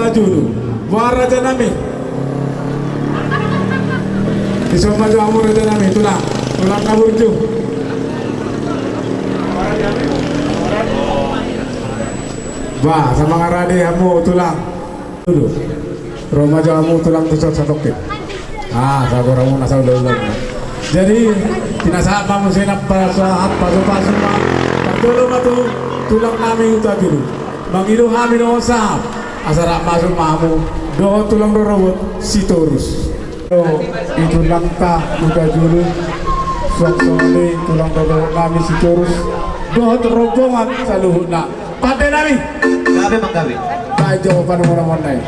Julu Waraja nami Kisah maju amur raja nami tulang kabur ju Wah sama ngarade kamu tulang dulu Roma jamu tulang tusuk satokit sabar kamu nasau dulu jadi tinasa kamu senap pasahat pasu mah dulu matu tulang nami itu dulu mangilu kami no sahab asara masuk mamu doa tulang dorobot si torus itu langkah muka dulu suasana tulang dorobot kami si torus doa terombongan saluhuna pada nami Gabe manggabe. Baik jawaban nomor naik.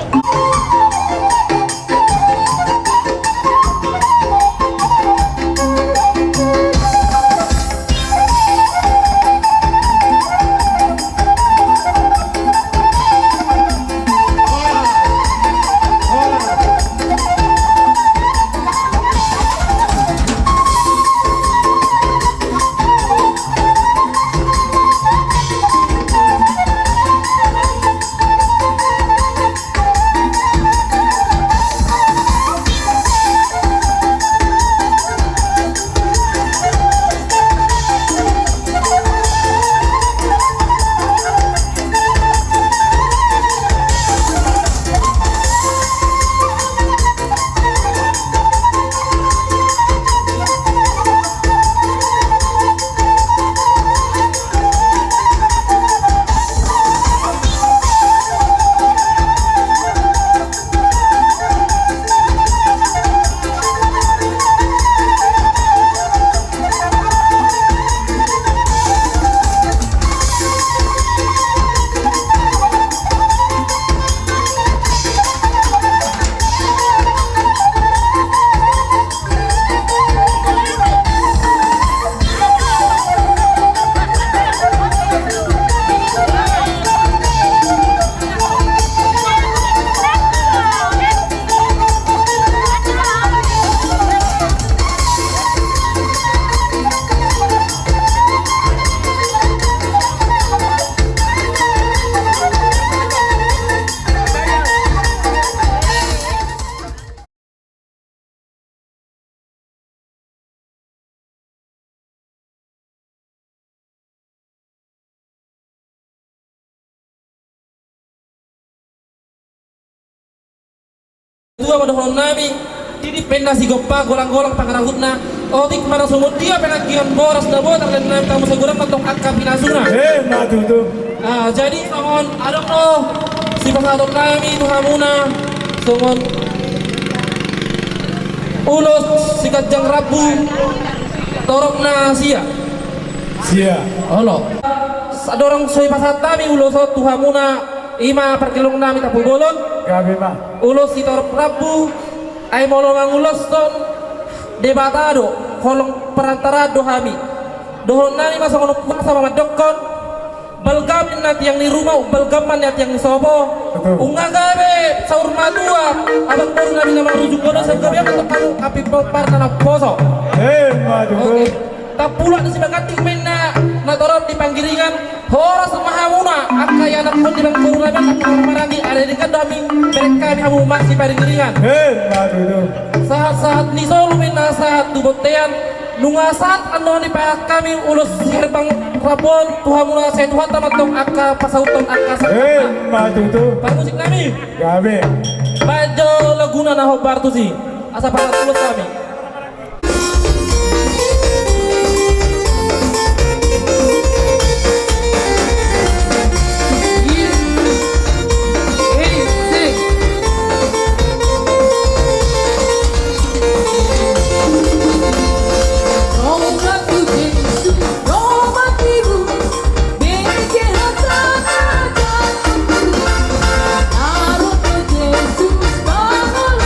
Dua madahon nami didi penda si gopa golang-golang pangarahutna odik marang sumut dia penagihan boras na botar dan nami tamu seguran matong akka pinasuna Maju tuh jadi mohon adok no si pasadok nami tuhamuna sungon ulos si kajang rabu torok na sia olo sadorong soy pasat nami ulos tuhamuna ima perkilong nami tapu golon Gabe mah ulos si torok rabu ay molongang ulos ton debatado kolong perantara dohami dohon nani masa kono sama madokon balgamin nanti yang di rumah balgaman nanti yang di sobo unga gabe saur madua abang baru nani nama rujuk kono segabe untuk kamu api popar tanah poso maju oke tak pula di sebagai menna na torop di panggiringan horas mahamuna akka yang nak pun di bangku nabi nak marangi ada di kadami mereka kami hamu masih panggiringan maju tuh saat-saat ni solo minna saat tubotean nunga saat anu ni pa kami ulus sirbang rabon tuhamuna saya tuhan tamatong akka pasauton akka maju tuh musik nami Gabe bajo laguna na hobar tu si asa para tulus kami Jesús, bajo el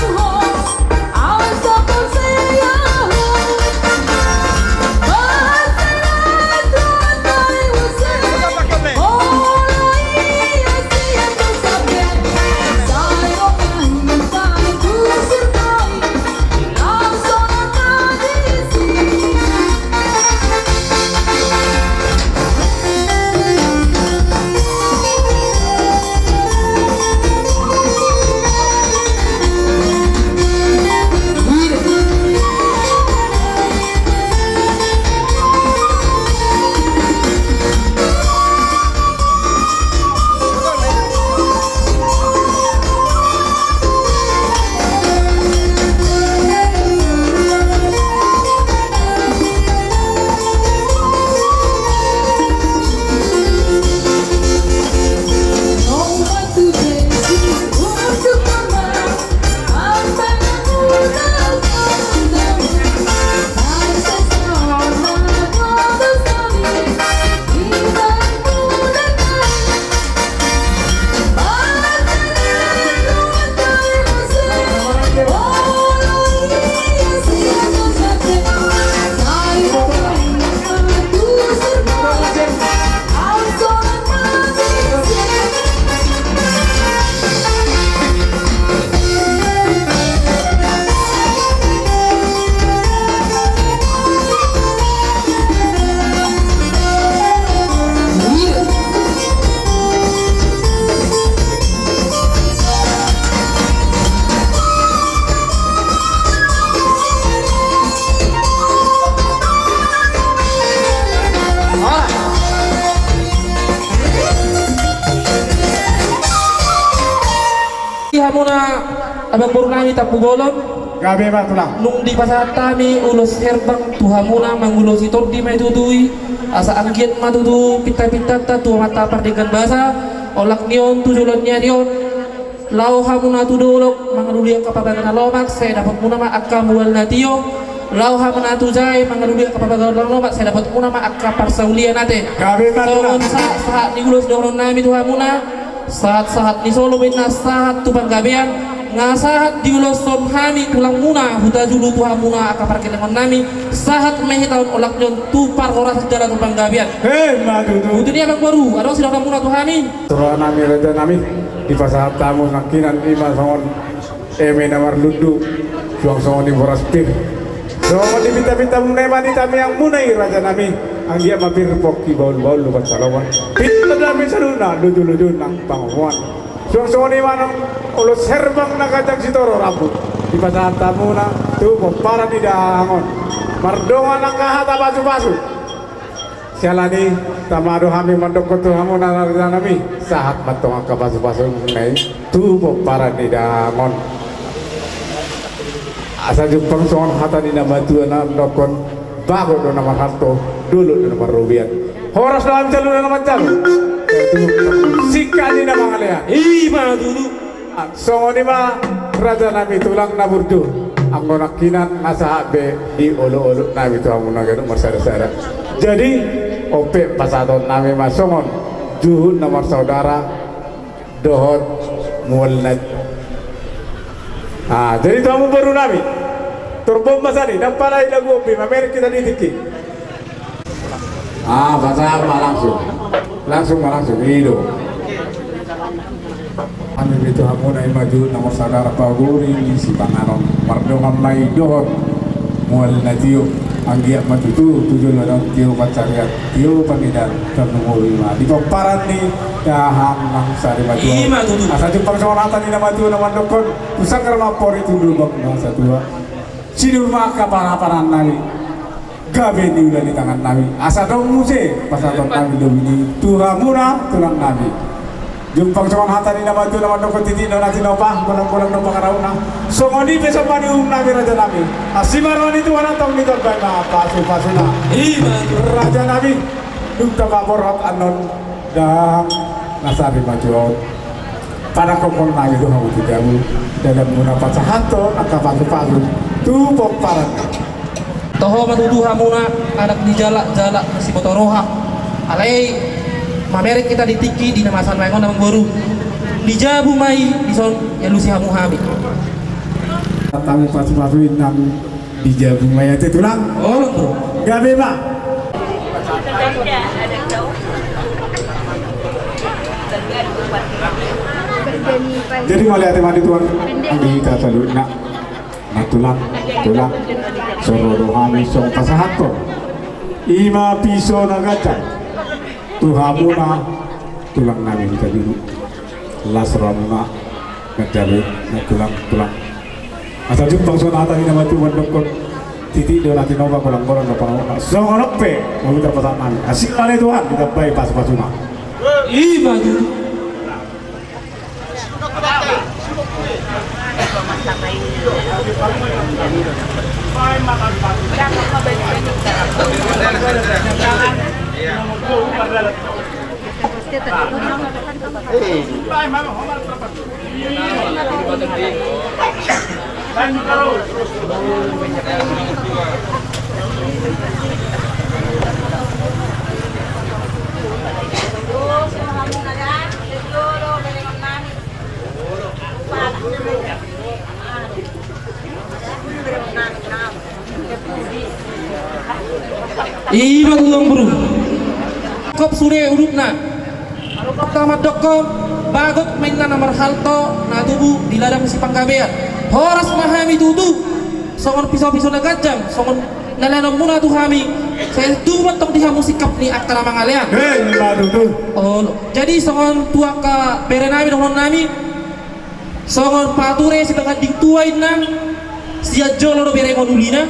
abang purnami tapu bolon Gabe ma tulang. nung di pasatami ulos herbang tuhamuna mangulosi tordi may tutui asa anggiat matutu pita-pita ta tuwa mata pardikan basa olak nion tujulonnya nion lau hamuna tudolok mangaluli ang kapabagan lomak saya dapat muna ma akka muwal natiyo lau hamuna tujay mangaluli ang kapabagan lomak saya dapat muna ma akka parsaulia natin Gabe ma tulang. saat ni ulos doron nami tuhamuna saat ni solo na saat tubang gabean nga saat di ulos som hami tulang muna huta julu tuhamuna akka parkilangon nami saat mehitaon olak nyon tupar horas sejarah tubang gabean Madudu. Itu dia bang baru, ada sila muna tuhami. Surah nami raja nami di pasar tamu nakinan ima songon eme namar lundu suang songon di boras pir. Songon di pita-pita munai tami yang munai raja nami anggia mapir poki baul lupat salawan. Pita nami saluna luju nang panghuan. Suang songon di mana ulo serbang nakajang sitoro rambut di pasar tamu na tu para di dangon. Mardongan nakahata basu-basu. Sialani tamado hami mandok kotu hamu narada nami sahat matong angka pasu-pasu ngai tu para di dangon asa jupang songon hata di nama tu na dokon bago do nama harto dulu do nama rubian horas dalam jalu do nama jalu tu sika di nama ngalea Ima dulu. songon ima raja nami tulang naburdu anggo nakinan nasahabe di olo-olo nami tu hamu nagano marsara-sara jadi ope pasadon nami masongon juhud nomor saudara dohot mulnat jadi kamu baru nami turbom masani dan para lagu ope mamer kita ditiki bahasa langsung hidup kami itu hamu nai maju nomor saudara paguri si panganon mardongan mai dohot mulnatio anggiat matutu tujuh ladang tiu pacariat tiu pamidan termuli ma di paparan ni dahang mangsa di matu Ima dulu. asa jepang sawaratan ni nama tu nama dokon pusang kerma pori tundu bang masa tua sidur maka paraparan nami gabe ni udah di tangan nami asa dong muse pasaton nami domini tuhamuna tulang nami jumpang sama hata ni nama tu nama dokon titi no nati nopah kolang-kolang nopah karauna songoni besok mani nami raja nami asimarwani tu anak tong ni terbaik na pasu na Ima raja nami duta paporot anon dang nasari majuot pada kokon nami tu hamu tigamu dalam muna pasahato angka pasu tu poparan Toho matutu hamuna anak di jalak si motoroha. Alai mamerek kita ditiki di nama san mengon namang baru. Di jabu mai di son ya lusi hamu hami. tamu pasu nang di jabu maya tu tulang Oh bro. gabe ma jadi melihat mandi tuan di kata lu nak tulang soro rohani song pasahato ima piso nagaca tuhamuna tulang nami kita dulu lasramuna nagabe tulang asal jumpang sonata ni nama tuan dokon titik dia nanti nova kolang-kolang na pangawana song anope mau terpasang nami asik lale tuhan kita baik pas-pasuna Ima dulu. Ima tulung bro. Kop sure urupna. Arokop tamat dokkom bagot mainna nomor halto na tubuh di ladang si panggabean. Horas mahami tutu. Songon pisau-pisau na gajang, songon nalanom muna tu hami. Saya tumat tok dihamu sikap ni akala mangalean. Oh, jadi songon tua ka berenami dohon nami. Songon pature sebagai ding tuain nang sia jolo do berengon ulina.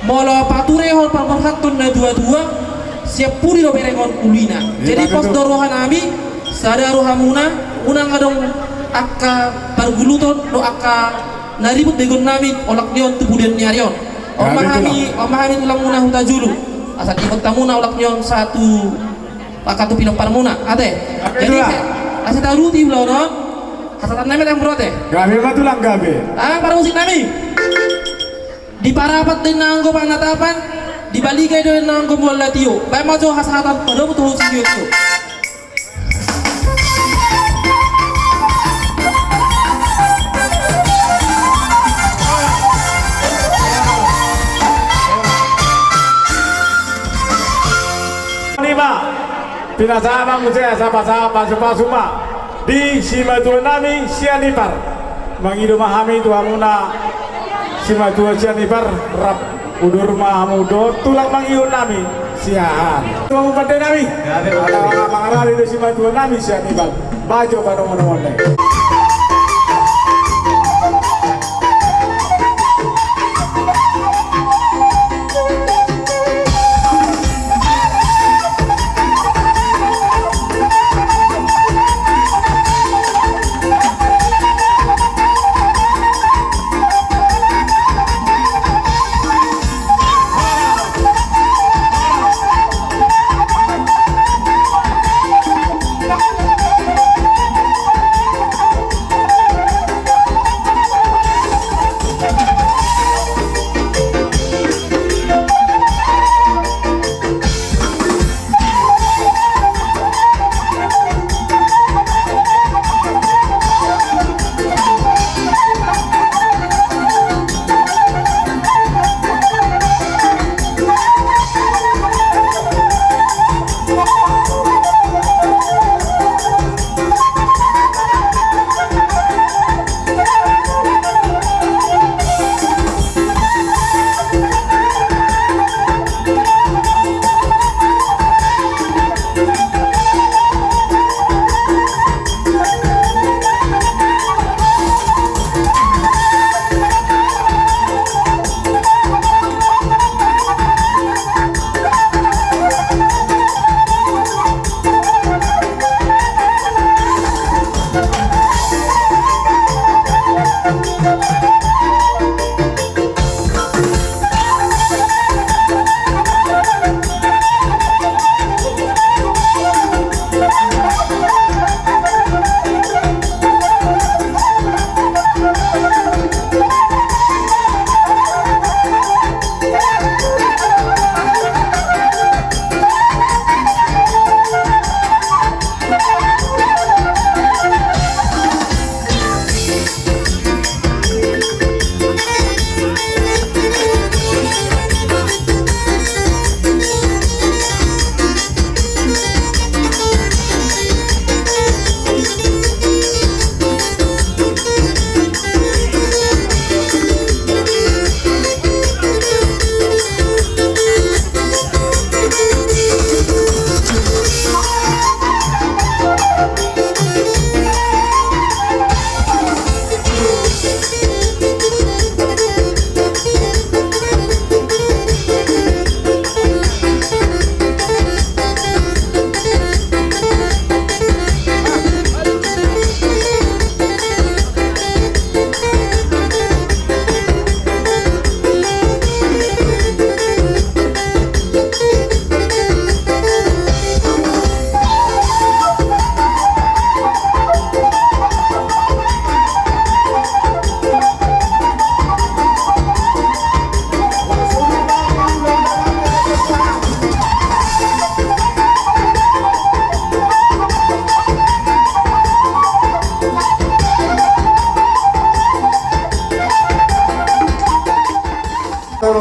Molo pature hol pamarhatun na dua-dua siap puri do berengon ulina. Jadi pos dorohan nami sadaru hamuna unang adong aka parguluton do aka naribut begon nami olak nion tubudian niarion omahami tulang muna huta julu asal ikut tamuna olak nion satu akatu pinong parmuna ate jadi asal taruti belau non asal nami yang berote gabe tulang gabe para musik nami di parapat din nanggo panatapan di baligay do nanggo molatio bay majo hasatan pada betul sih itu Pinasama mo siya sa pasuma di Simatua nami Sianipar mangido mahami tuha muna Simatua Sianipar rap udur mahamudo tulang mangido nami siahan tuha mo pande nami ada mangarali do Simatua nami Sianipar bajo panomon-nomon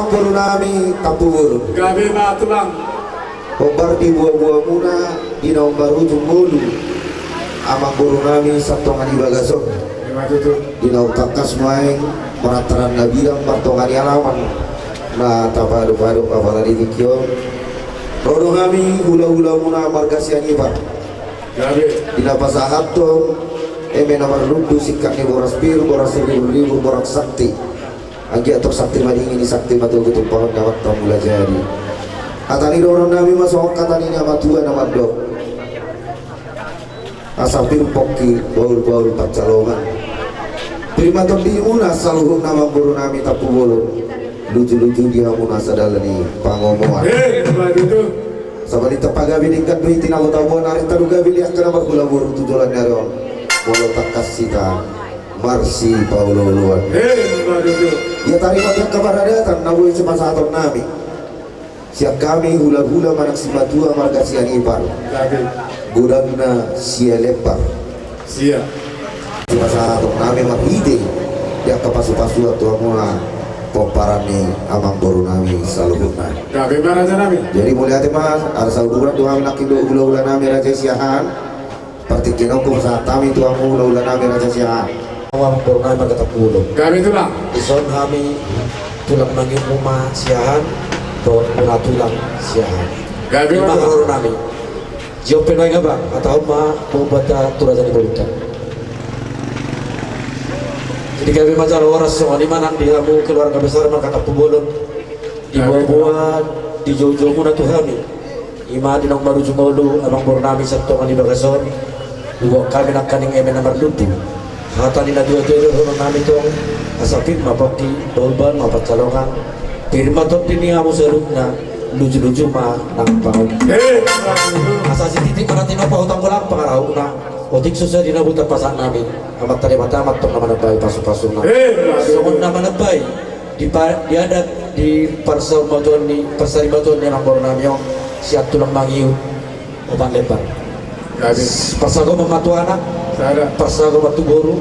guru nami tapur gabe tulang Obar di buah-buah muna di nomor ujung bulu amang guru nami satongan ibagason di nautakas main peraturan nabilang partongan alaman na tapadu-padu apalagi dikyo rodo kami hula-hula muna margasian ibar gabe di napasahat to eme namar ludu sikak ni boras biru boras ribu borak sakti agi atok sakti mading ini sakti matul kutul pohon dapat tomula jadi atani dorong nami masuk katani nama tua nama dok asapir poki baul-baul pacalongan prima tondi una saluhung nama guru nami tapu bolon lucu-lucu dia muna sadalani pangomongan sama di tepaga biningkan duiti nama tabuan hari taruga bili akan nama kulabur tujulan nyaron bolo takas sita marsi paulo luan ya tarima yang kabar datang nawai semasa atom nami siap kami hula-hula manak si batua marga siang ipar gudangna sia lepar Sia. semasa atom nami marhide dia kepasu-pasu atau mula poparani amang boru nami salubutna Gabi mana aja nami? jadi mulia mas ada saluran tuang nakindo hula-hula nami raja siahan partikin hukum saat kami tuang hula-hula nami raja siahan awam bornai magata pulo Gabi tulang. ison kami tulang nangin rumah siahan don puna tulang siahan Gabi lima mana? guru nami jauh penai ngabang atau ma pembata turazani bolita jadi kami macal waras soal di mana di kamu keluarga besar magata pulon di bawah di jauh-jauh muna tuh kami ima di nong baru jumolu abang bornami sabtu kali bagason dua kami nak kaning emen nomor lutu hata nina dua-dua hono nami tong asapin mapati dolban mapat calongan firma tot dini amu serutna lucu-lucu mah nang paun asasi titik mana tino pautang bolang pangarau na otik susah dina buta pasak nami amat tadi mata amat tong nama nabai pasu-pasu na songon nama nabai di adat di parsal batuan di pasari batuan yang baru nami yang siap tulang mangiu obat lebar Gabi. pasal ko mematu anak Sada. pasal ko mematu guru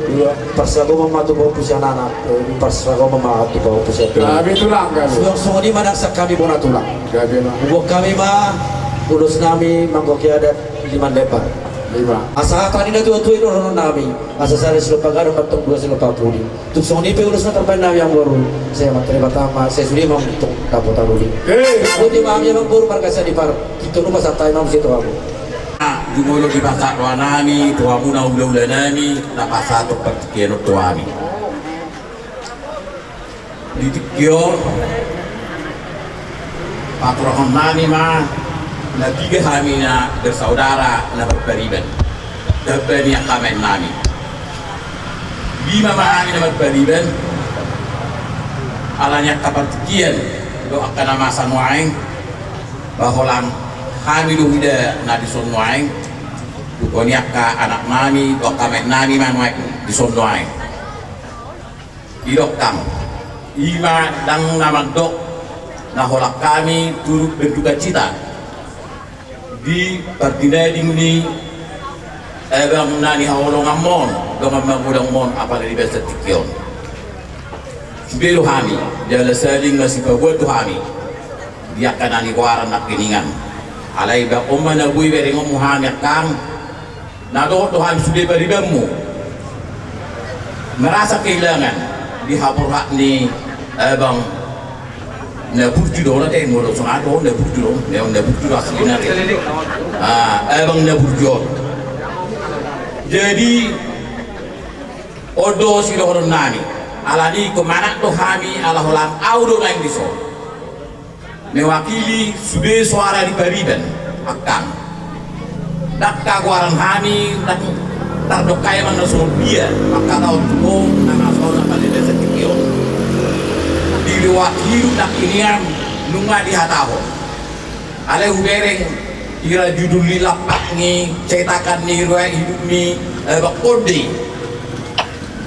pasal ko mematu bau pusian anak pasal ko mematu bau pusian Gabi tulang gabi. semua di mana kami bona tulang Gabi mah. buat kami mah ulus nami manggoki adat liman lebar 5. asa kanina tuwa-tuwa ino rono nami asa sari silapagaro matong 2 silapapuli tuksong nipe ulus na terbaik nami yang baru saya materi pertama saya sudah mau untuk dapat taruli buti mami yang baru marga saya di par kita lupa santai mau situ aku Jumolo di pasar nami, tuamu na ula-ula nami, napasato pagkikiano tuami. Ditikyo, patrohon nami ma, na tiga kami na bersaudara na berpariban. Dapat yang kami nami. 5 kami na berpariban, alanya kapatikian, do akan nama sanuaing, baholang kami lu hida na di sonwaing dukoniak ka anak nami do kami nami manwaik di sonwaing idok kam ima dang namang dok na holak kami turut berduka cita di pertindading ni ebang nani hawolong amon do mamagudang mon apa dari besa tikyon sebelu kami jala saling nasi pagwad kami dia kanani kuaran nak keningan alay ba umma na buy beri ngom muhammad kang na do Tuhan sudah beribamu merasa kehilangan di hapurhak ni abang na bukti do na tayo mo so ato na bukti do na bukti do asli na abang na bukti jadi odo sila horon nani alani ko manak to kami ala holang audo na indiso mewakili sudah suara di Bariban akang dak kaguaran kami dak dokai man nasul dia maka tahu tuh nama soalnya pada desa tikio di luar hidup dak inian nunga di hataho ale ubereng kira judul lilapak ni cetakan ni ruang hidup ni bakodi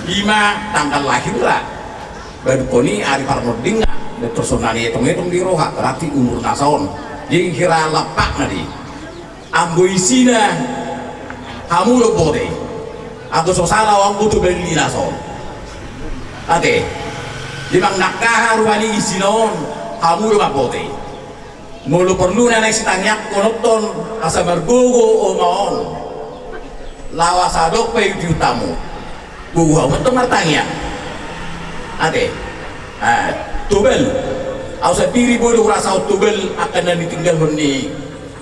5 tanggal lahir lah baru koni ari parmodinga personali hitung-hitung di roha berarti umur nasaon jadi kira lapak nadi ambo isina kamu lo boleh atau sosala wang butuh beli nasaon ate limang nakah ruani isinon kamu lo boleh mulu perlu nenek sitanyak konoton asa bergogo o maon lawasadok pe tamu gua betul martanya ate tubel au sa piri bodo rasa tubel akan na ditinggal ni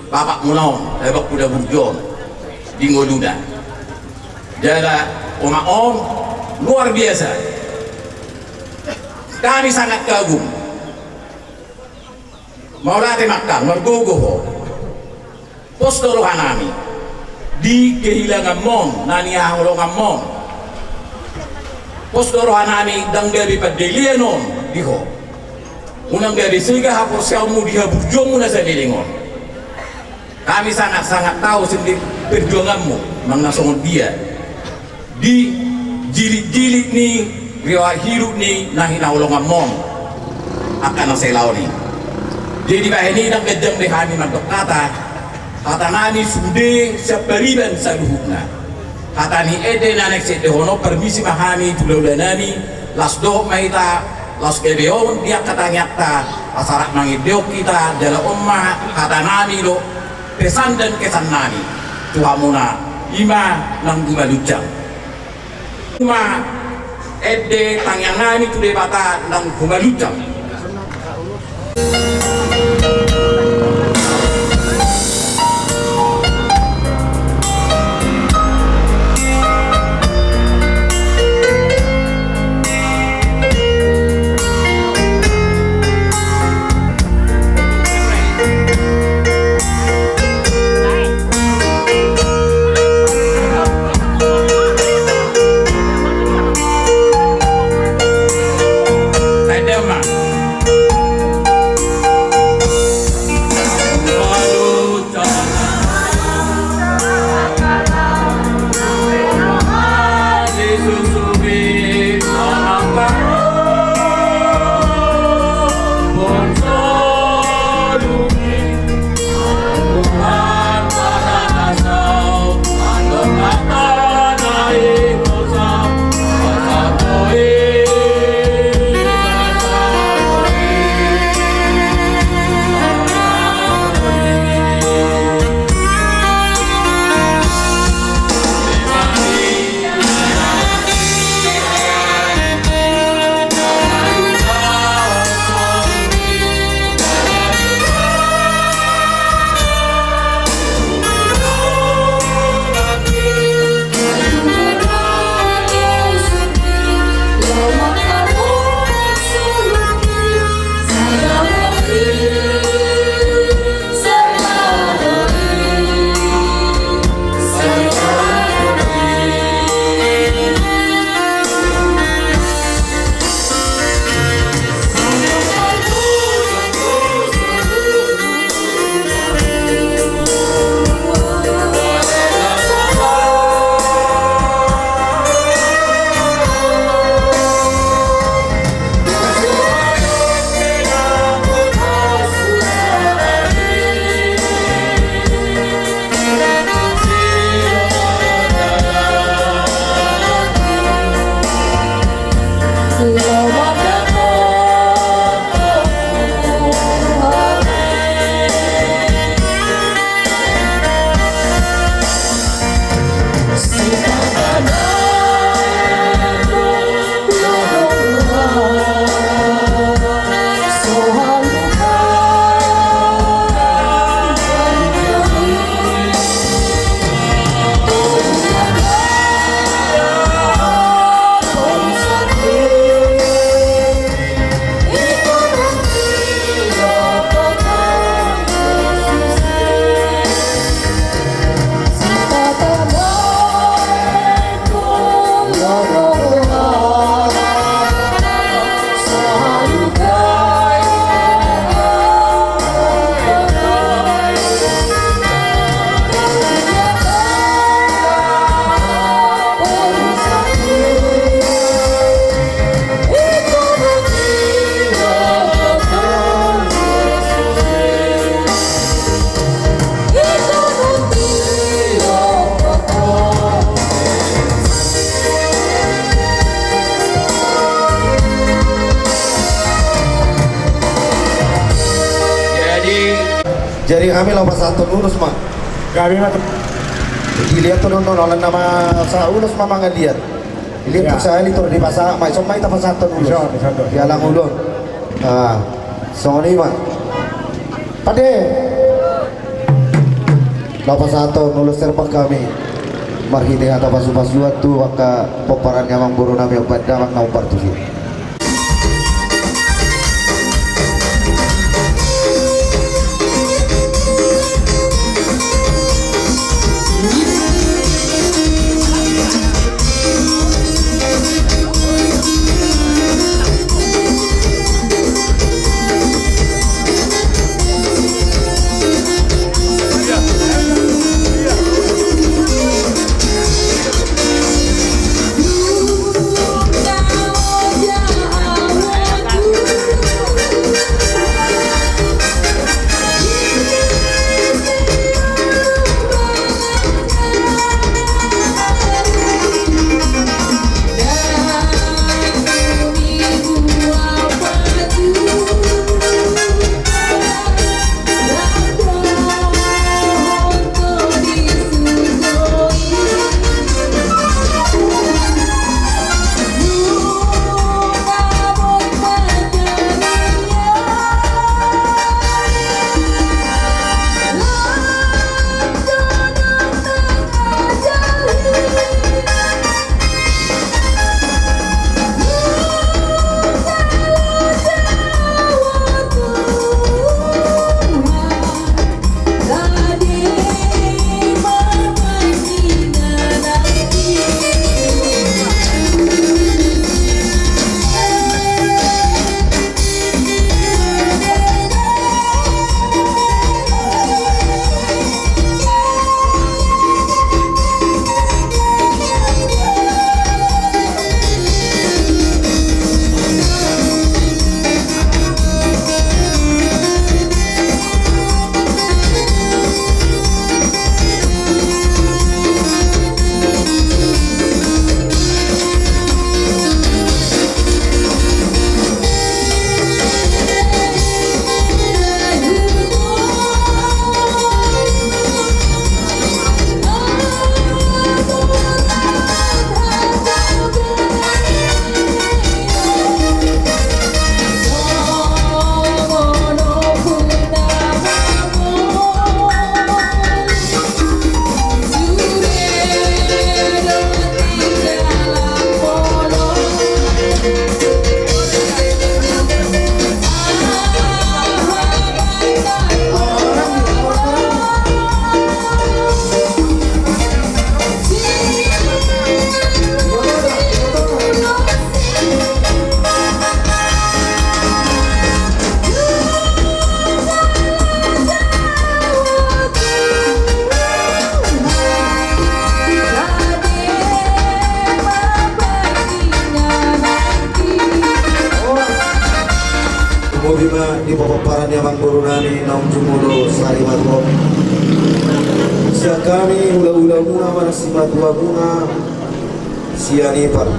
bapak munaon lebak kuda burjon di ngoluda jada omaon luar biasa kami sangat kagum mau lati makan mergogo ho pos dorohanami di kehilangan mon nani ahulongan mon postoro anani dang dari padelianon diho unang dari sehingga hapus kamu diha berjuang na sa nilingon kami sangat-sangat tahu sendiri perjuanganmu mengasongon dia di jilid-jilid ni riwayat hidup ni nahi naulongan mon akan naselaw ni jadi bahini nang kejam dehani mantok kata nani sude seperiban saluhukna kata ni ede nanek se dehono permisi mahami tulaudanani lasdo maita las kebeon dia kata nyata asarak mangideok kita dalam ummah kata nani do pesan dan kesan nani tuhamuna ima nang gumalucang ima ede tangyang nani tude bata nang gumalucang Jadi kami lompat satu lurus mak. Kami mah Dilihat tuh nonton oleh nama sa ulus mama ngaliat. Dilihat tuh saya itu di pasar, mai somai tapas satu ulus. Ya lang ulun. Ah, soni mak. Pade. Lompat satu lulus terpak kami. Marhide atau pas juat tuh maka poparan ngamang buru nami yang pada mak ngau partu sih. Yes. di paparan yang guru nami naung jumudo sari madwa. Sia kami ula-ula muna manasimat dua muna siani par.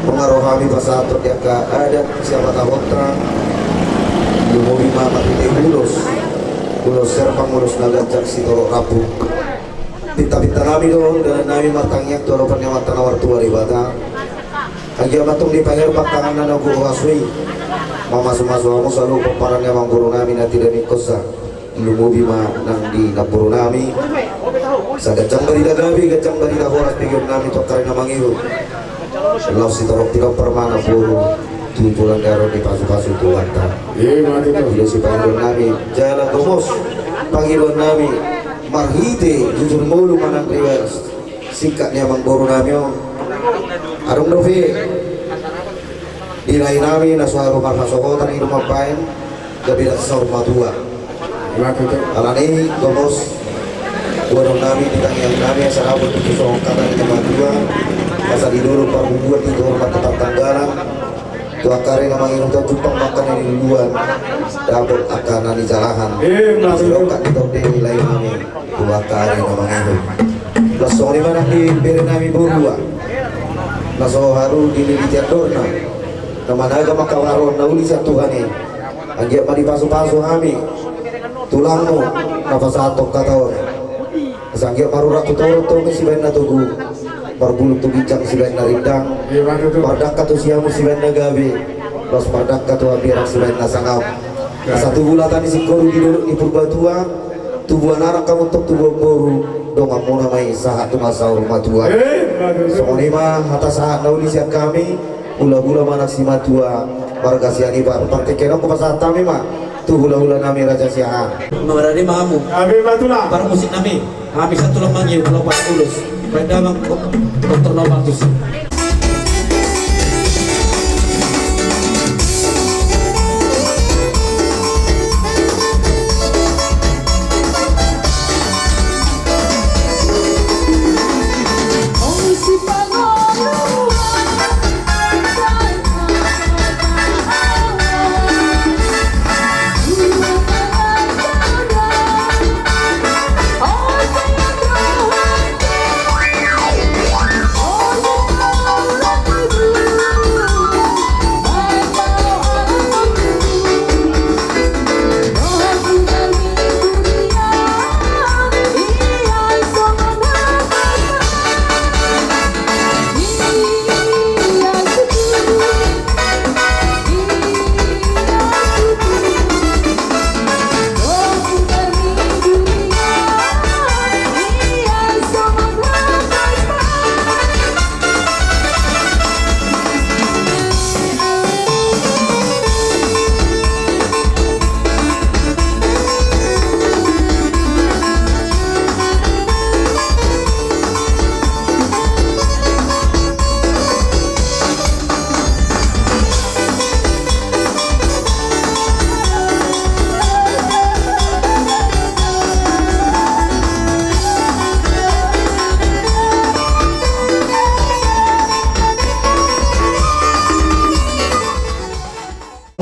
Pengaruh kami pasator dia ke adat siapa tahotra. Lumuri mama kita ulos serpang ulos nagajak si toro rapu. Pinta-pinta kami doon dan nami matangyak toro panyamatan awar tua ribata. Agya matong di pahir paktangan na guru aswi. Mama sumasu selalu paparan yang guru nami na tidak mikosa. Lumubi ma nang di napuro nami. Sa gacang bari dagabi, gacang bari horas pigyon nami to karena mangiru. Laos si torok tidak permana puro. Tujuan daro di pasu-pasu tuanta. Tidak si panggilan nami jalan gomos. Panggilan nami marhite jujur mulu manang rivers. Sikatnya mang guru nami Arung Novi Dilai nami nasuharu marhasokotan ini mapain gabilat sahur madua alani gomos Wadong nami ditangiang nami sarabut kusong kata ini madua masa didulu parbubuan di hormat tetap tanggalan tua kare namang inung tau jupang makan ini duluan dapet akan nani jalahan sirokat di top dewi lain nami tua kare namang inung lasong lima nanti beri nami berdua naso haru dililitian dorna namanaga makawaron na uli sa Tuhani agya pa di paso-paso kami tulang mo napasatok kataon asangya marurat tutoro to si Ben na tugu parbulog to bicang si Ben na rindang pardak ka to siya mo si Ben na gabi los pardak ka to abirak si Ben na sangap satu bulatan si koru di purbatua tubuhan anak kamu tok tubuh boru dong amuna may sahat tumasaw rumah tua so lima atas saat nauli siap kami ula-ula mana si matua warga siani bar partai kena ko pasat kami mah tu ula-ula nami raja siahan Mamarani mamu. Kami batula. Para musik nami. Kami satu lemang yuk lompat tulus. Pada mang dokter lompat tulus.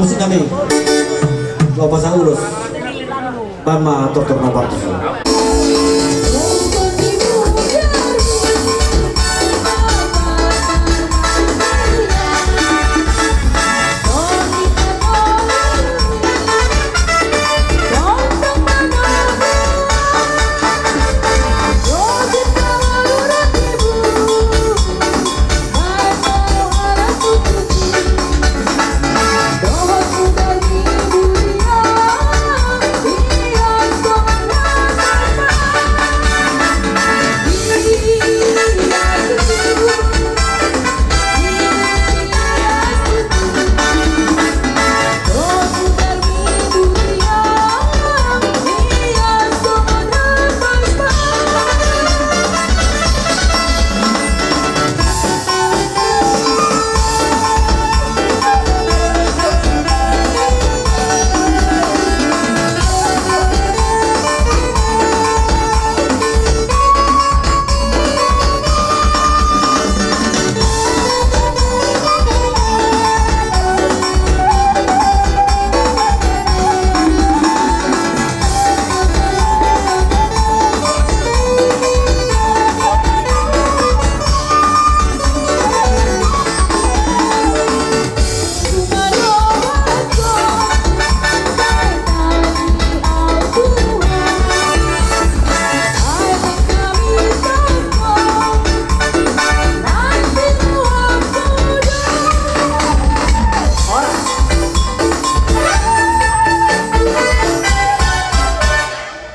Musik kami lo pasang urus Bama dokter nomor 7.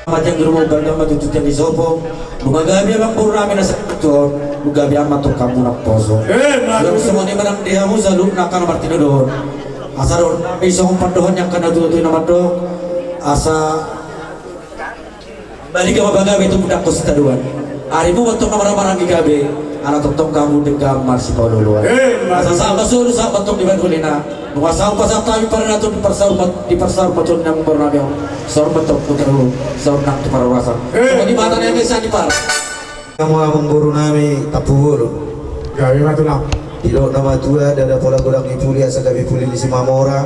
Macam guru bangga matu tiang isopo, bunga gabi abang purnami nasa tuh, bunga gabi amat tuh kamu nak poso. Yang semua ni barang dia musa lu nak kan martino doon. Asa doon, isong pandohan yang kena tuh nama doon, asa balik ke bangga itu budak kos taduan. Harimu waktu nama-nama di gabi, anak totong kamu dengan marsi Paulo luar. Asa sama suruh sahabat tong di Bandulina. Menguasai pasal kami para natu di pasar macam yang bernama sor betok puteru sor nak tu para rasa. Di mata yang bisa di par. Kamu amang guru nami tapur. Gawe matulang. Ilo nama tua dada pola gudang ipuli asa gabi puli di Simamora.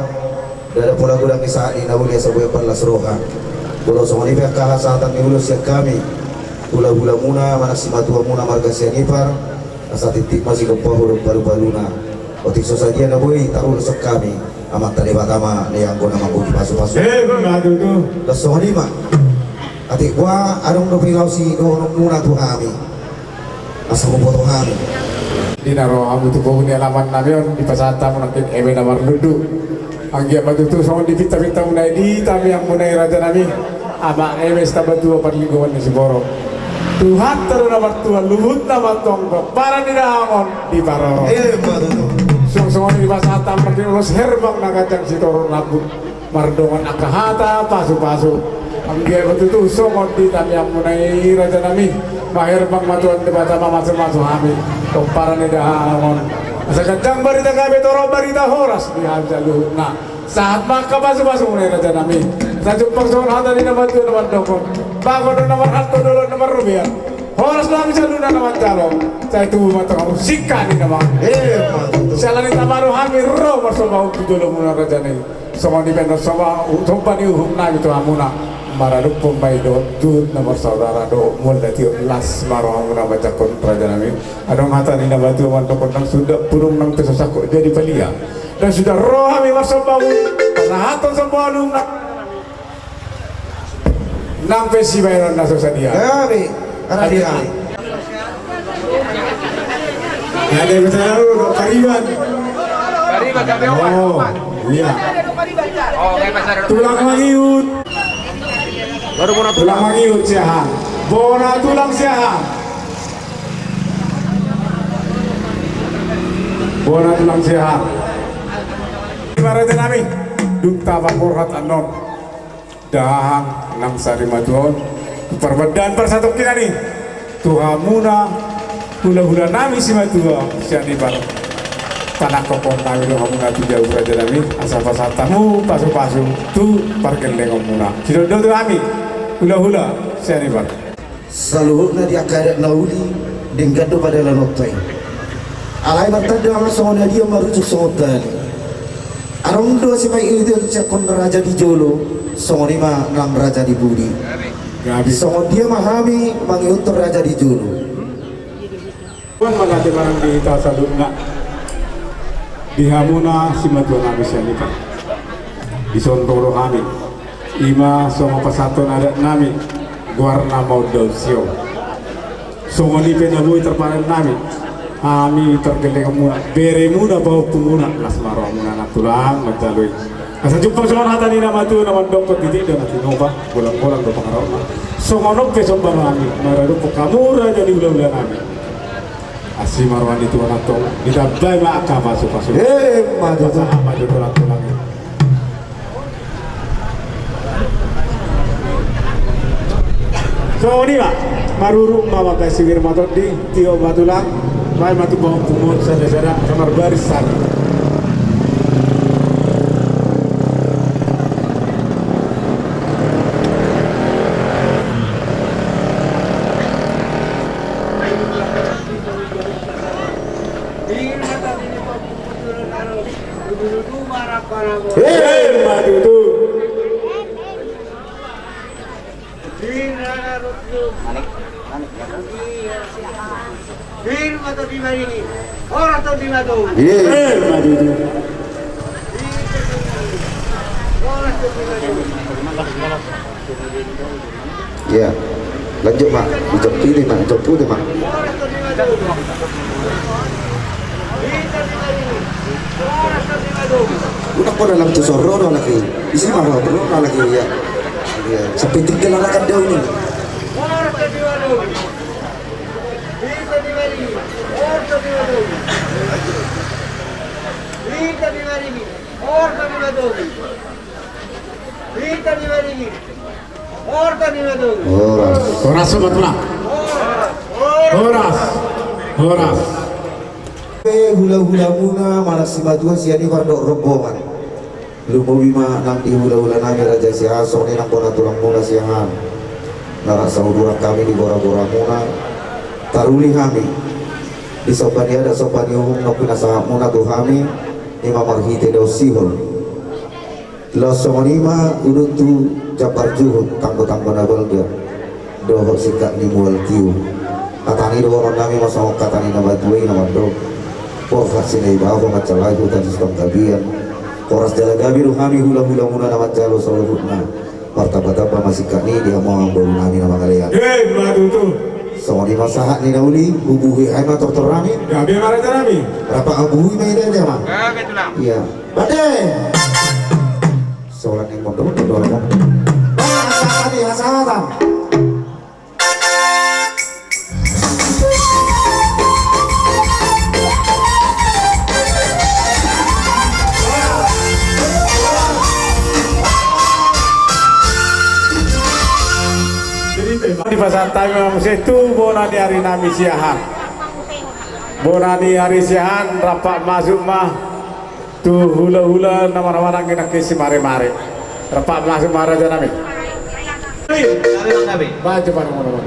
Dada pola gudang isa di nauli asa buaya perlas roha. Pulau Songoni pihak kahasatan ulus yang kami. Pula-pula muna manasi matua muna marga sianipar. Asa titik masih kempah huruf baru-baruna. Otik sosadia na boy tahu resep kami amat tadi batama yang guna mampu pasu-pasu. Madu tu. Kesong lima. Atik gua adong do pilau si do muna tu kami. Asa ko potong kami. Di naro amu tu kau ni alaman nabion di pasata munakin ebe namar ludu. Anggia madu tu soal di pita-pita munai di tapi yang munai raja nami ama ebe stabatu perlingkungan ni Siboro. Tuhan terdapat Tuhan luhut nama tonggo para di dalamon di paro. Song-songon di pasata makin ulos herbang nakacang si torun labu mardongan akahata pasu-pasu. Anggia betul songon di tam yang munai raja nami maherbang matuan di batama masuk-masuk kami. Tok para di dalamon. Asa kacang barita kabe toro barita horas di hamsa luhut na. Saat maka pasu-pasu munai raja nami. Sa jumpang songon hata di nama tu nama dokon. Bago na naman ato dulu naman rubian. Horas lang sa luna naman jalo. Sa itu matang kamu sika ni naman. Sala ni tamaro hami ro masoba u dulu muna raja ni. Somo ni pendo soba utong ni uhum na gitu amuna. Maradu pumbai do jud nomor saudara do mulai tiup las maro amuna baca kon raja nami. Adong hata ni nama tu man tokon nang sudah purung nang tersasako jadi pelia. Dan sudah roh hami masoba u. Pasahaton semua alumna. Nampai si bayaran naso sadia. Kami, anak dia. Ada betul kariban. Kariban kami awal. Oh, iya. Oh, kayak pasar. Tulang mangiut. Baru mau Tulang mangiut siahan. Bona tulang siahan. Bona tulang siahan. Ibaratnya nami. Dukta bakurhat anon. Dahang nang sari matuon perbadan persatu kita nih tuhamuna hula-hula nami si matua sian di bar tanah kokon nami do hamuna tu jauh raja nami asal pasatamu pasu-pasu tu parkir lengong muna sido do nami hula-hula sian di bar Saluhuna dia karet nauli dengan do pada lanotai. Alai bertanda sama songon dia merujuk songotan. Arong do si pai itu cakon raja di Jolo. Songon lima nang raja di Budi. Songon dia mahami mangiutur raja di Julu. Puan magati barang di tasaluna di hamuna si matua nami sianita di sontoro kami ima songo pasaton adat nami guarna mau dausio songo ni penabuhi terparan nami kami tergeleng muna bere muna bau pemuna las maro muna natulang menjalui asa jumpa songon hata ni nama tu nama dokter di tidak nanti nova bolang-bolang do pangarona songo nope somba nami mararupo kamura jadi ulah-ulah nami asli marwan itu anak tol kita bayi maka masuk-masuk maju tulang-tulang so ini pak marurung mama kasih wirmatot di tio batulang bayi matu bawang pumut sada-sada kamar barisan maju tu maju tu Ya, lanjut mak, ucap pilih mak, ucap putih mak. Udah kau dalam tu sorro lagi, isi marah tu lagi ya. Sepitik gelarakan dia ini. Horas sobat tulang. Horas. Hula-hula muna malas simadua siani wardo rombongan. Lumawima nang di hula-hula nami raja siya soni nang kona tulang muna siyangan. Narasa udurak kami di bora-bora muna. Taruli kami. Di sopani ada sopani umum no pinasa muna tu kami. Ima marhite daw sihol. Losonima udut tu japar juhud tanggo-tanggo na balga. Dohor sikak ni mual kiu. Katani dohor nami masang katani na batuay na mandog. Porkat sinay bago macalay ko tan sistem kabiyan. Oras dalagabi ro kami hula-hula muna na macalo sa lubut na. Partaba-taba masikak ni di amo ang baru nami na mangalayan. Madu tu. So di masahat ni nauli bubuhi ay matortor nami. Gabi marah nami. Berapa ang buhi may dia mah? Gabi tulang. Iya. Bade. Soalan yang mondok dorong. Asal ni asal. Di pasar tayo memang situ bonani hari nami siahan. Bonani hari siahan rapak masuk mah tu hula-hula nama-nama nang kena kisi mare-mare. Rapak masuk mare aja nami. Baca pada mana-mana.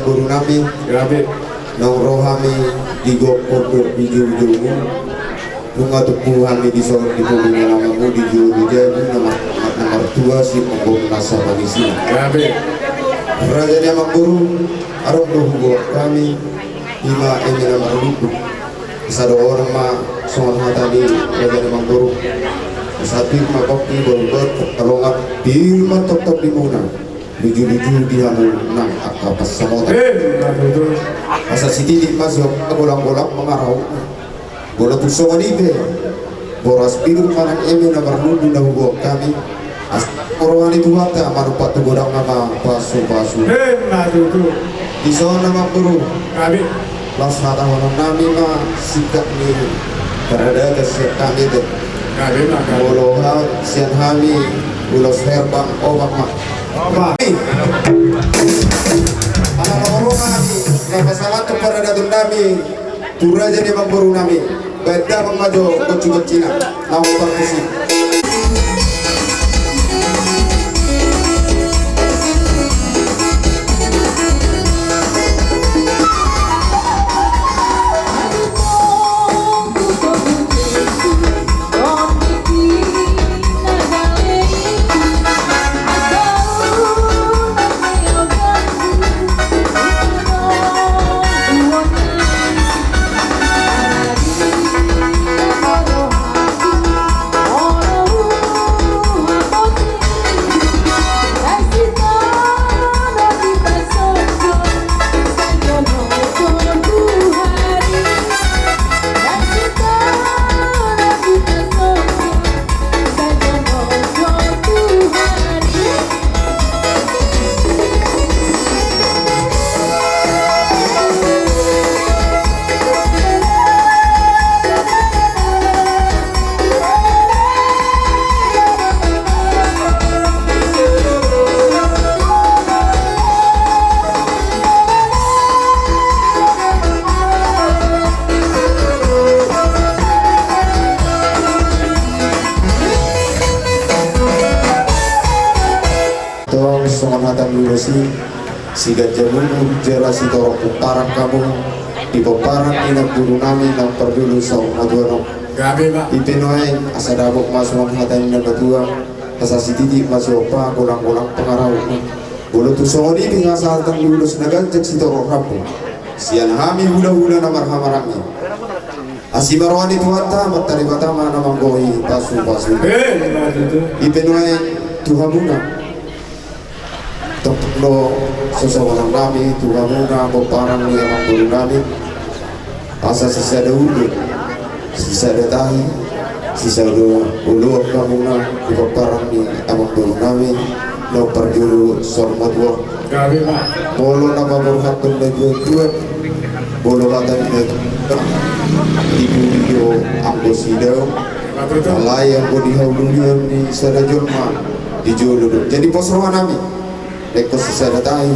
Guru nami, Gabi. nang rohami di gopor di juru-jurumu, bunga tupu kami di sore di bumi namamu di juru-jurumu nama tua si pembom nasa magisi. Gabi. Raja nama guru, arong dohugo kami, lima ini nama rudu. Satu orang ma soal mata di raja nama guru. Satu ma kopi bolbot kalongat firman top di muna. Luju-luju di hamu nang akapas samota. Madu tu. Asa sititik masuk bolang-bolang mengarau. Bola tuso manibe. Boras biru manang eme na bernudu na hugo kami. As orang itu hata marupat tu bodang nama pasu-pasu. Madu tu. Di sana nama guru. Gabi. Las hata orang nami ma sikap ni berada kesek kami tu. Gabi mah. Boloha sian kami ulos herbang obat mak. Apa? Anak orang kami, kapasawat kepada datun kami, turaja di mangkuru kami, beda mengmaju ke Cina, namun berkusi. Nosi si Gajamunu jera si torok puparan kamu di peparan inak guru nami nang perdulu saung maduano Gabi Pak. ipenoy asadabok masuk hatan na batua asa si titi masih opa kulang-kulang pengarau bolo tu songoni pingasal tang lulus nagajak si torok rapu sian hami hula-hula na marhamarami asimarwani tuanta matari batama na manggohi pasu-pasu Itu. ipenoy tuhamuna toklo seseorang nami tuhamuna peparan ni amang guru nami asa sisa dahulu sisa datahi sisa ulu kamuna di peparan ni amang guru nami no perjuru sormadwa Gabi Pak. bolo nama berhatun dan dua bolo kata di video anggo sidau alai yang bodi haululian di sadajurma di jodoh jadi posrohan nami lekos sisa datai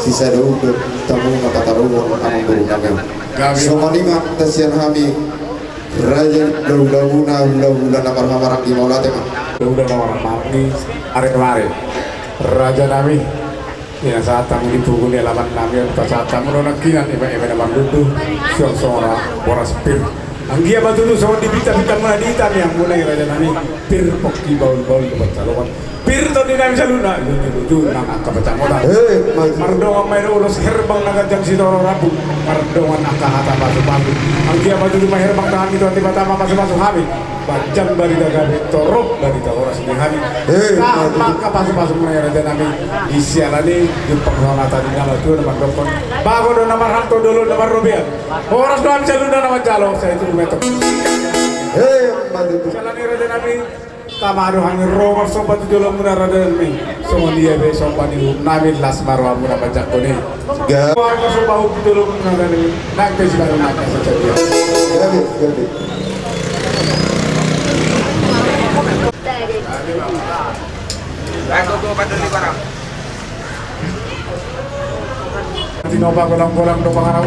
sisa dahulu tamu ngapa taruhan amang guru nami somalima tasian kami raja daula-daula namar hamarang di maulate mah Udah nomor mami hari kemarin Raja nami yang saat tamu di buku ni laman nami saat tamu nona kinan iba nama dudu suara boras pir anggia batu tu soal di bita mana di hitam yang mulai raja nami pir poki baul ke bacalokan pir tu di nami saluna itu nang angka bacamotan mardongan main ulos herbang nagajang si toro rabu mardongan angka hata pasu anggia batu tu main herbang tahan itu tiba-tiba masuk kami Bajang dari kami torok dari orang sini kami maka pasu-pasu mulai raja nami isialani di penghormatan di nama Tuhan nama dokon bago do nama hanto dulu nama rubian orang doang calon nama jalo saya itu metok salani raja nami tamado hangin romar sompat dulu muna raja nami semua dia be sompat di nami las marwa muna bajak kone warga sompat dulu muna raja nami nak pesilaru nak saja dia gabi Aku paduli barang. Tinoba kolang-kolang do pangaraw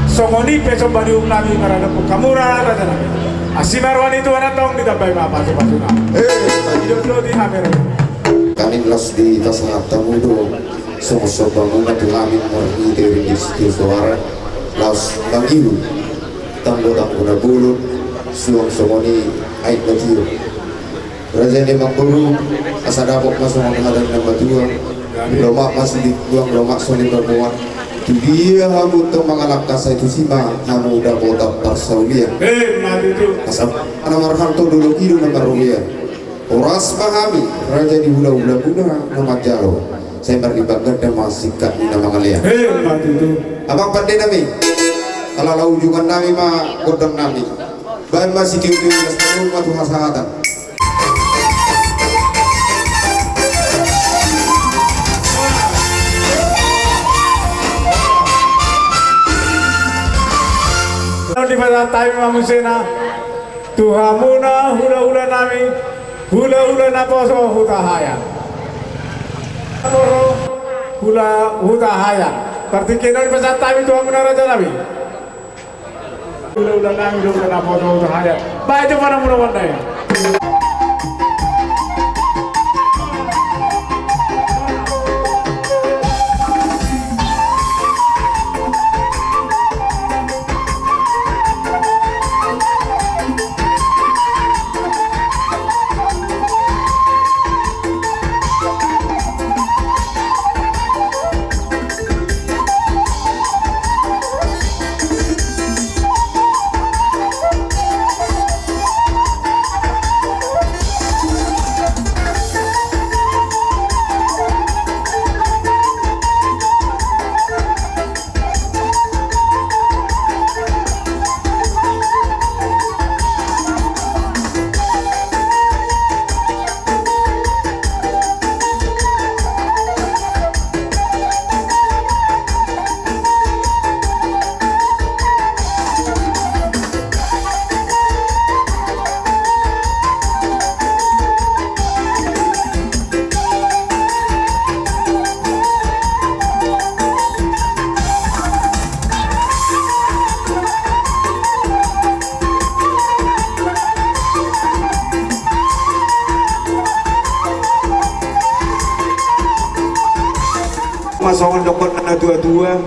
songoni peso badiung nami marada po kamura raja nami asimarwan itu anatong ditambay mapasu-pasu na hidup di hamero kami las di tasangat tamudo sumusobang muna tungamin morhi dari disitu suara laos mangilu tanggo-tanggo na bulot suang songoni ait na tiro raja ni mangkuru asadapok masuk menghadap nama Tuhan lomak masih dibuang lomak soni bermuat dia hamu untuk mengalap kasa itu sima hamu udah botak parsaulia mati itu asap nama harto dulu kiru nama rulia oras pahami raja di hula-hula muda nama jalo saya berlibatkan dan masih kat di nama kalian mati itu abang pandai nami kalau lau juga nami mah godang nami bahan masih kiu-kiu nastarun matu hasahatan di pada time mamusena tuhamuna hula-hula nami hula-hula naposo hutahaya hula hutahaya tertikinan di pada time tuhamuna raja nami hula-hula nami hula naposo hutahaya baik itu mana mula-mula ya masongan dokon na tua-tua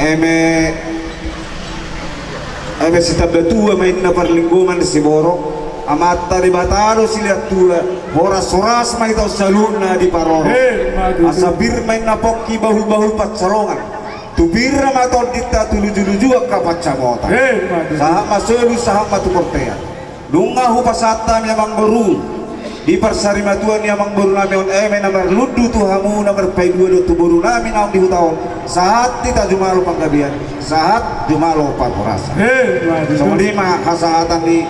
eme si tabla tua main na parlingguman si Borok amata di batalo sila tua horas-horas may tau salun na di Paroro asabir main na pokki bahul-bahul patsalongan tubir matol dita tulu-julu ka pacamota sahama selu sahama tu kortea lunga hu pasata mi amang baru di persari matuan ni amang baru nami on nomor ludu tu hamu nomor pai dua tu baru nami naum di hutaon saat kita jumalo panggabian saat jumalo patorasa so lima kasahatan di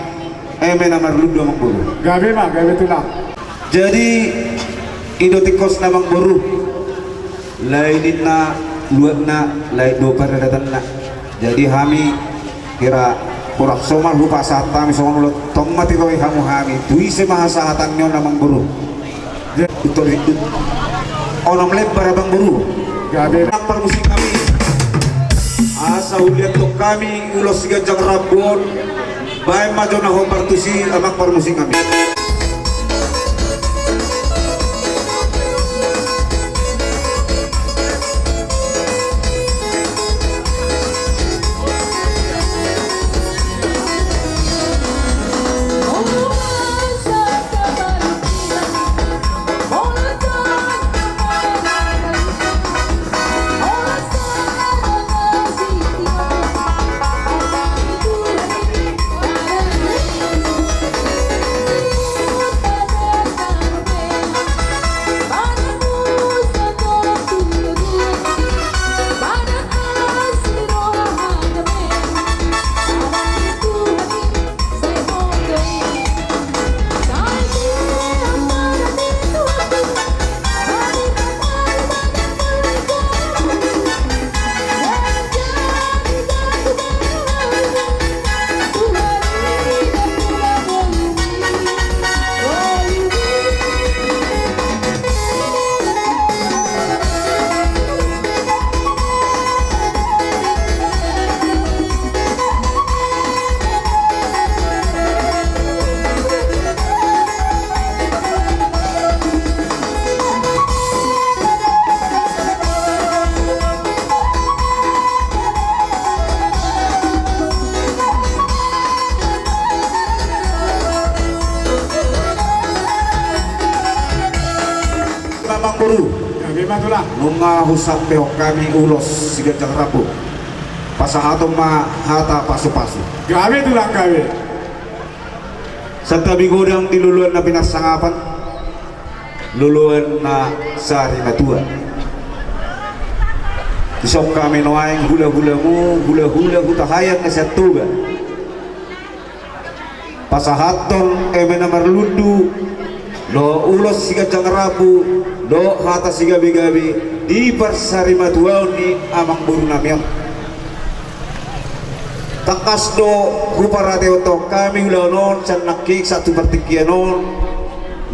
nomor ludu amang baru gabe tulang. jadi idotikos namang baru lainin na luat na lain dua peradatan na jadi kami kira kurak somal lupa sata mi somal mulut tong mati koi kamu kami tui semahasahatan nyo namang buru itu onom lebar abang buru Gabe permusik kami asa uliat tok kami ulos gajang rabon bae majo na ho partusi abang permusik kami nunga husap peok kami ulos sigajang rabu pasahatong mahata pasu-pasu gabe tulang gabe santa bigodang diluluan na pinasangapan luluan na sari na tua isok kami noaing hula-hula hutahayat na siya tuga pasahatong na marlundu lo ulos sigajang rabu do hata si gabi-gabi di persari matuaw ni amang buru namiang takas do ruparate oto kami ulanon can nakik satu pertikianon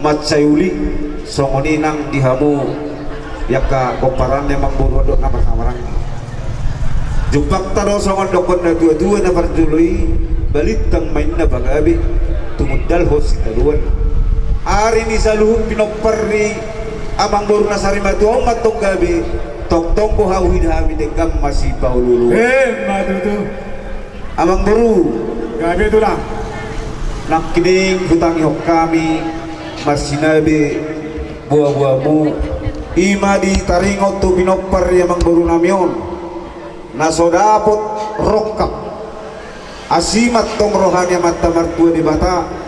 matsayuli songoninang dihamu yaka komparan emang buru do na perkamarang jumpak taro songon dokon na dua-dua na perjului balitang main na bagabi tumudal hos italuan hari ni saluhun pinopari amang baru nasari matuaw matong gabi tong ko hawid hami dengkam masih paululu matutu amang baru gabe tulang nakining hutang yok kami masinabi buah-buahmu ima di taringot tu pinopar amang baru namyon nasodapot rokap asimat tong rohani mata martua di bata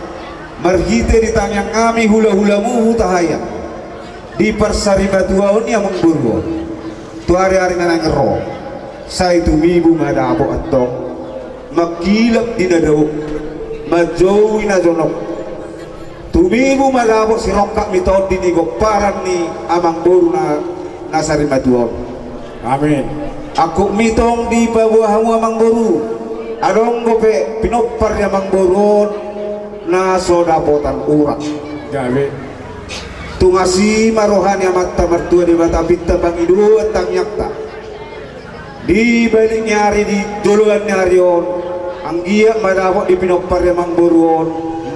marhite di tangyang kami hula-hulamu hutahaya di persari batuaon yang mengburwo tu hari-hari na nangero sa itu mibu madabo atong makilap di nadao majowi na jonok tumibu madabo si rokak mitod di nigoparan ni amang buru na nasari batuaon amin aku mitong di pabuahamu amang buru adong gope pinopar amang buru na sodapotan urat gabe tungasi marohani amat tamartua di bata pinta bangidu tang yakta di balik nyari di duluan nyarion anggia madapot di pinopar yang buruon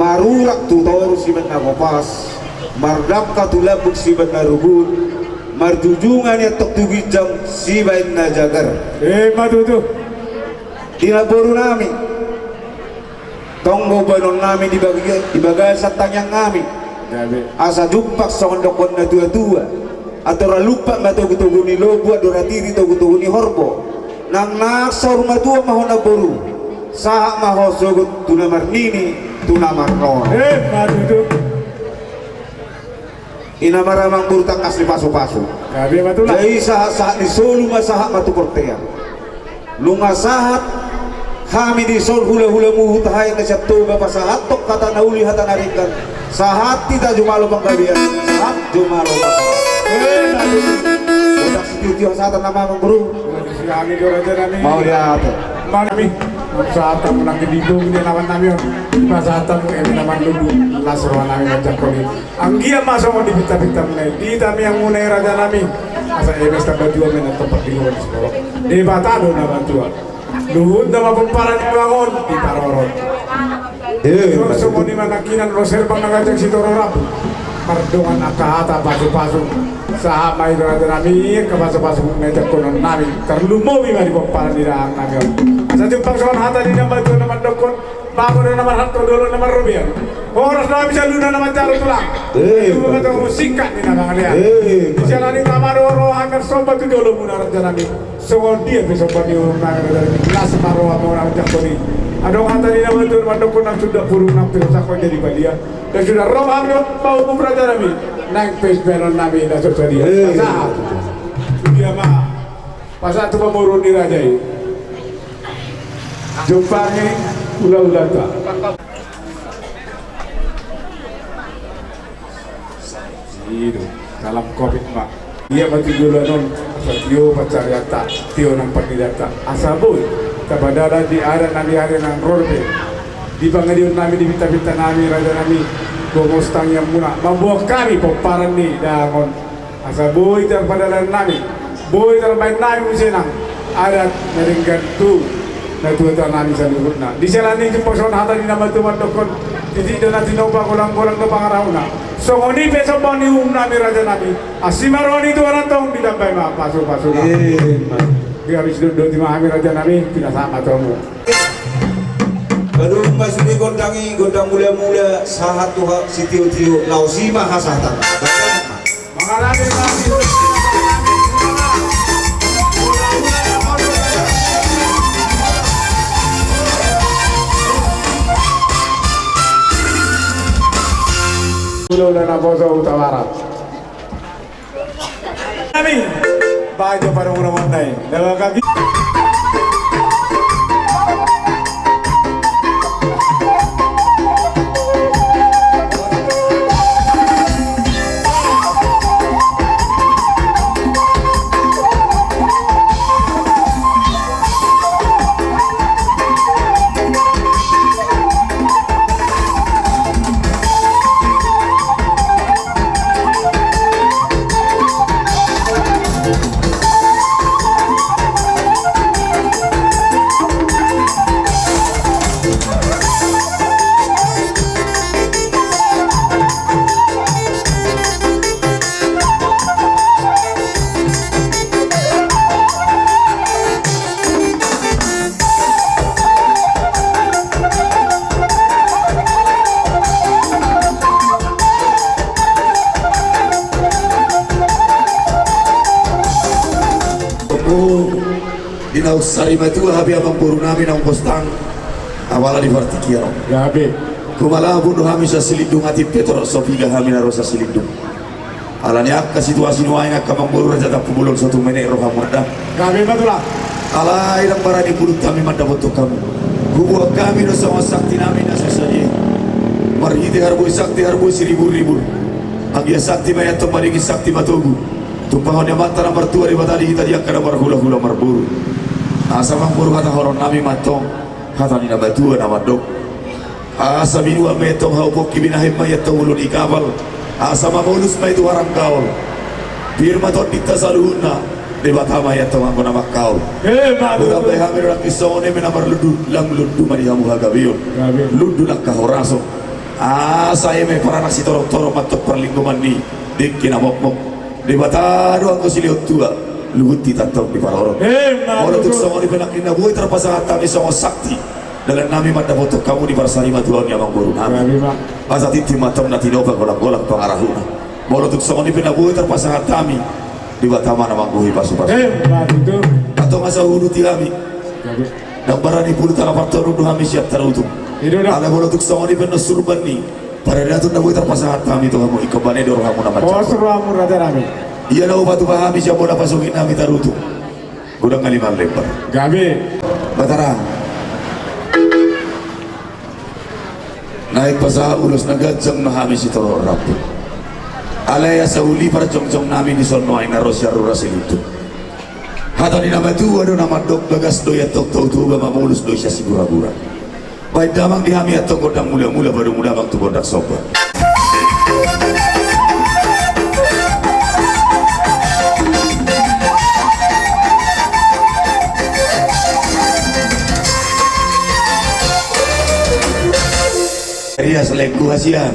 marurak tu toru si benar kopas mardap katulabuk si benar rubun marjujungannya tok tugi jam sibain na jagar matutu. dina boru nami tonggo banon nami di bagai satang yang nami Gabe. asa jumpak sondokon na tua-tua atau lupa nggak tahu gitu ni lobu atau ratiri tahu gitu ni horbo nang naksa rumah tua maho na boru sahak maho sogut tunamar nini tunamar no Matutu. ina maramang buru tangkas di pasu-pasu Gabe matulah. jadi sahak di solu masahak matu kortea lunga sahat kami di sol hula-hula muhut hai na sabtu bapak sahat tok kata nauli hata narikan sahat tidak jumalo pangkalian sahat jumalo udah setuju saat nama bro Kami doraja nami. mau lihat Nami. Saat tamu nang didung ni naman nami on. Saat tamu emi naman lugu. Lasro nami macam koni. Anggia masuk di pita-pita menai. Di kami yang munai raja nami. Asa emes tambah dua menit tempat di rumah sekolah. Di batado na bantua. Luhut nama pemparan bangun di Paroron. Semua di mana kinan roser bang nagajak si Toro Rabu. Pardongan akahata pasu-pasu. Sahama itu ada nami kepasu-pasu ngajak konon nami terlumo bima di pemparan di daang nami. Asa jumpa soal hata di nama itu nama dokon. Bangun dan nama hantu dulu nama Rubian. Orang sudah bisa luna nama jalan tulang. Itu kata musikat di nama kalian. Di jalan ini nama roh hampir sobat itu dulu munar jalan ini. Soal dia besobat di rumah dari kelas baru mau orang jakoni. Ada kata di nama itu nama dokon yang sudah burung nampil sakon jadi balia. Dan sudah roh hampir mau kumpraja nami. Naik pesberon nami dan sudah dia. Pasal dia mah. Pasal itu memurun di raja ini. Jumpa ni ulah-ulah tak. Itu dalam COVID mak. Dia mati dulu non. Tio pacariyata, tio nang pandidata. Asabul. Tabadala di ada nanti hari nang rorbe. Di bangadiun nami di bita-bita nami raja nami. Gomostang yang muna. Membawa kami pemparan ni dangon. Asabul itu yang padalan nami. Boy terbaik nami musenang. Ada meringkan tu. Na tuwa nami sa luhut na. Di sila ni kiposon hata di nama tuman dokon. Jadi na tinoba kulang-kulang na pangaraw na. So oni peso pa ni nami raja nami. Asimaroni tu orang tong ditambay ma pasu-pasu na. Di habis do di mahami raja nami pinasama tomu. baru masih di gondang mulia-mulia sahat tuha si tiu-tiu lausima hasatan Mengalami nami. Pulau dan Abozo Utara. Kami baca pada orang lain. Dalam kaki. Dinau sarima tu habi abang buru nami nang postang awala di vertikiro Ya be. kumala bunuh hami sa silindung ati petro sofiga hami na rosa silindung alani akka situasi nuai ngakka bang buru raja tak pubulong satu menek roha murda Kami batulah. ala irang barani bulu kami manda botok kamu kubuah kami no sama sakti nami na sesali marhiti harbu seribu-ribu agia sakti mayat tomarigi sakti matogu tumpahon yang mata nomor 2 di batali kita dia kada hula-hula marburu asa mamburu kata horon nami matong kata nina batua nama dok asa minua metong haupok kibinahim mayat ulun ikabal asa mamulus may itu harang kaul firma ton dikta saluhuna debat hama ya tawang ko nama kaul udah bay hamir orang kisone menamar ludu mani hamu hagabion ludu nak kahoraso asa eme para nasi torok-torok matok perlingkuman ni dik kinamok-mok di batado ang kusiliot tua lugut di tatok di parorong wala tuk songoni penakin na buhay terpasang atami songo sakti dalam nami madabotok kamu di parsarima tuan yang mangburun nami asa titi matom na tinova golak-golak pangarahuna wala tuk songoni penabuhay terpasang atami di batama na mangguhi pasu-pasu atau masa hulu ti kami nambarani puluh tanga partoru kami siap terutung ala wala tuk songoni penas surban ni pada datun na buhay terpasang atami tu kamu ikabane dorong kamu nama cakap iya na ubatu pahami siya mula pasukin namin taruto gudang ngalimang lebar Gabi Batara naik pa ulos na gadsang mahami si Toro Rapo alaya sa uli para jong-jong namin ni Sono ay narosya rura silito hata ni namadu ano naman dok bagas doy at tok tuba mamulus doy siya sigura-gura baik damang dihami at tok kodang mula-mula baru mula bang tukodak sopa Ria selengkuh hasian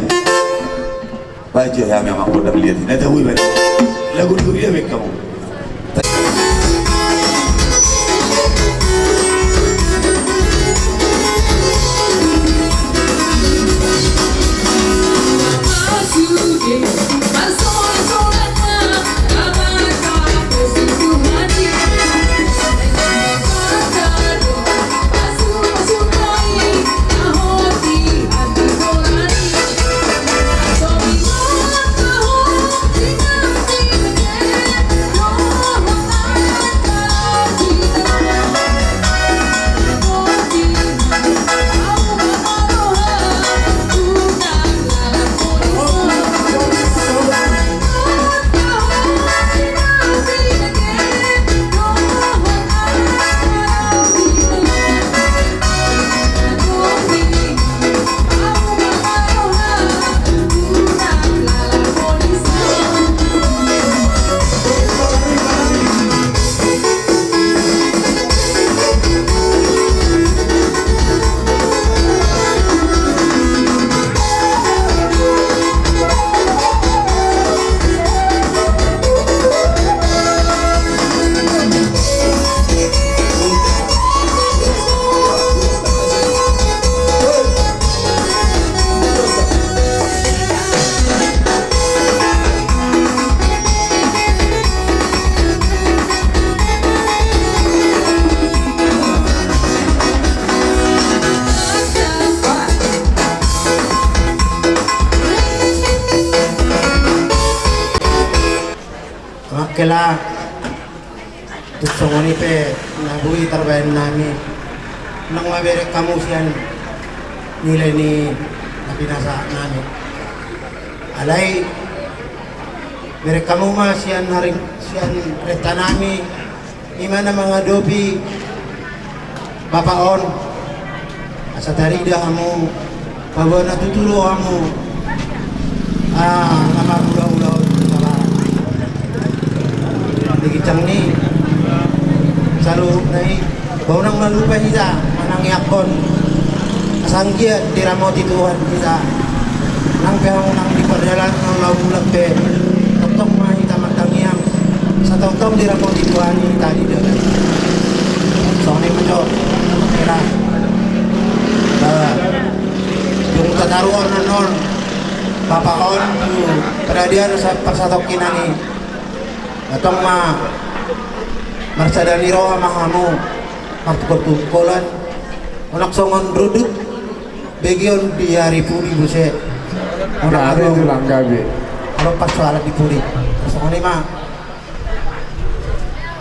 baju yang memang udah lihat ini tahu ibarat lagu dia baik kamu Kela gusto ko ni pe nabuhi tarbayan namin nang mabere kamu siyan nilay ni napinasa namin alay mere kamu ma siyan haring siyan reta namin ima na mga dobi bapaon asa tarida kamu bawa natutulo kamu namagulaw-ulaw digitang ni salu nai bau nang malupa kita manang yakon asanggia diramoti Tuhan kita nang pehong nang di perjalanan nang laulang pe tok mah kita matangiang sa tong diramoti Tuhan kita di dalam sone mejo kira yung tataruan non papaon peradian sa parsatokin ani atong marsadani roha mahamu martukol-tukolan unak songon ruduk bagian di hari puri buse unak Gabi tulang Gabi kalau pas soalan di puri songon ma